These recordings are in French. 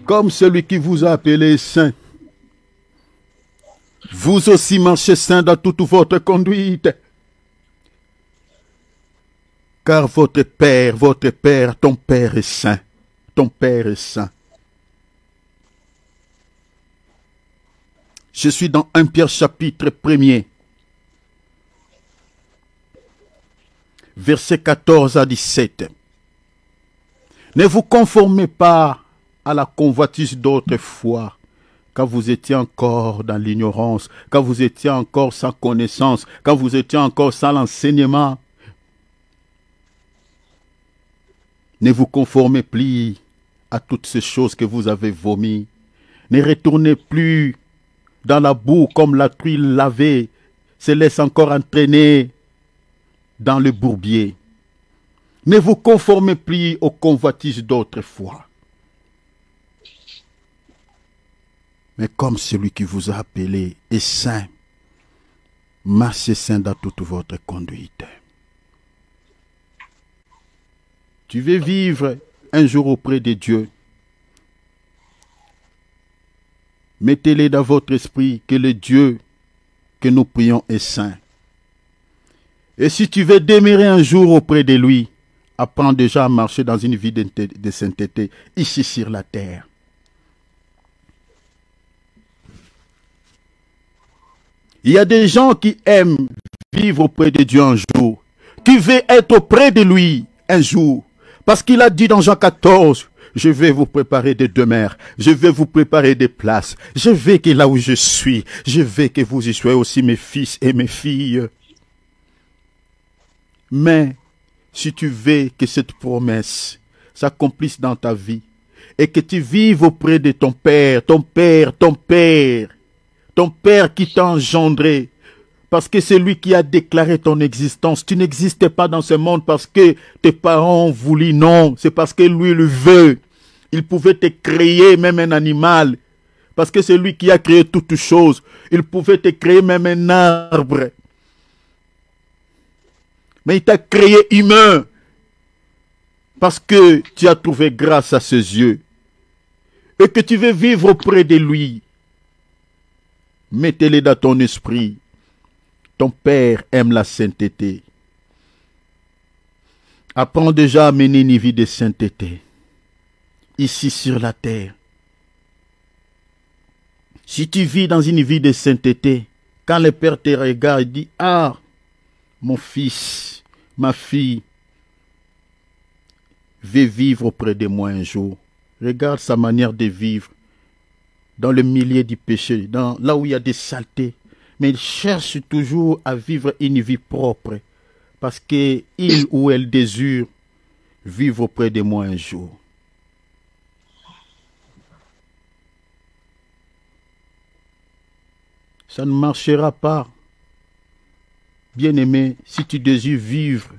comme celui qui vous a appelé saint. Vous aussi marchez saint dans toute votre conduite. Car votre Père, ton Père est saint. Ton Père est saint. Je suis dans 1 Pierre chapitre 1er. Versets 14 à 17. Ne vous conformez pas à la convoitise d'autrefois, quand vous étiez encore dans l'ignorance, quand vous étiez encore sans connaissance, quand vous étiez encore sans l'enseignement. Ne vous conformez plus à toutes ces choses que vous avez vomies. Ne retournez plus dans la boue comme la truie lavée se laisse encore entraîner dans le bourbier. Ne vous conformez plus aux convoitises d'autrefois. Mais comme celui qui vous a appelé est saint, marchez saint dans toute votre conduite. Tu veux vivre un jour auprès de Dieu. Mettez-le dans votre esprit que le Dieu que nous prions est saint. Et si tu veux demeurer un jour auprès de lui, apprends déjà à marcher dans une vie de sainteté ici sur la terre. Il y a des gens qui aiment vivre auprès de Dieu un jour, qui veulent être auprès de lui un jour, parce qu'il a dit dans Jean 14, je vais vous préparer des demeures, je vais vous préparer des places, je veux que là où je suis, je veux que vous y soyez aussi mes fils et mes filles. Mais si tu veux que cette promesse s'accomplisse dans ta vie et que tu vives auprès de ton Père, ton Père qui t'a engendré, parce que c'est lui qui a déclaré ton existence. Tu n'existais pas dans ce monde parce que tes parents ont voulu, non, c'est parce que lui le veut. Il pouvait te créer même un animal, parce que c'est lui qui a créé toutes choses. Il pouvait te créer même un arbre. Mais il t'a créé humain, parce que tu as trouvé grâce à ses yeux, et que tu veux vivre auprès de lui. Mettez-le dans ton esprit. Ton Père aime la sainteté. Apprends déjà à mener une vie de sainteté, ici sur la terre. Si tu vis dans une vie de sainteté, quand le Père te regarde, il dit, ah, mon fils, ma fille, vais vivre auprès de moi un jour. Regarde sa manière de vivre dans le milieu du péché, là où il y a des saletés. Mais il cherche toujours à vivre une vie propre, parce qu'il ou elle désire vivre auprès de moi un jour. Ça ne marchera pas, bien-aimé, si tu désires vivre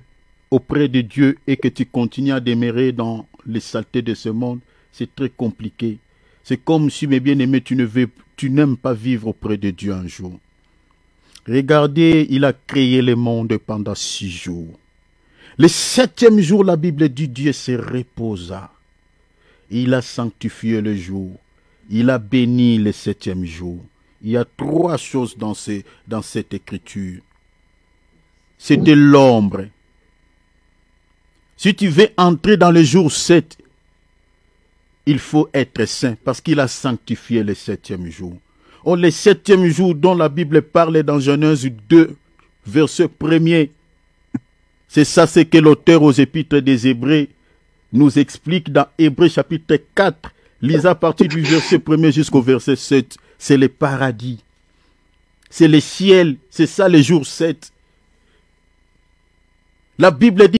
auprès de Dieu et que tu continues à demeurer dans les saletés de ce monde. C'est très compliqué. C'est comme si, mes bien-aimés, tu n'aimes pas vivre auprès de Dieu un jour. Regardez, il a créé le monde pendant 6 jours. Le 7e jour, la Bible dit, Dieu se reposa. Il a sanctifié le jour. Il a béni le 7e jour. Il y a 3 choses dans cette écriture. C'est de l'ombre. Si tu veux entrer dans le jour 7, il faut être saint parce qu'il a sanctifié le 7e jour. Or, le 7e jour dont la Bible parle dans Genèse 2, verset 1er, c'est ça ce que l'auteur aux épîtres des Hébreux nous explique dans Hébreux chapitre 4, lisez à partir du verset 1er jusqu'au verset 7. C'est le paradis, c'est le ciel, c'est ça le jour 7. La Bible dit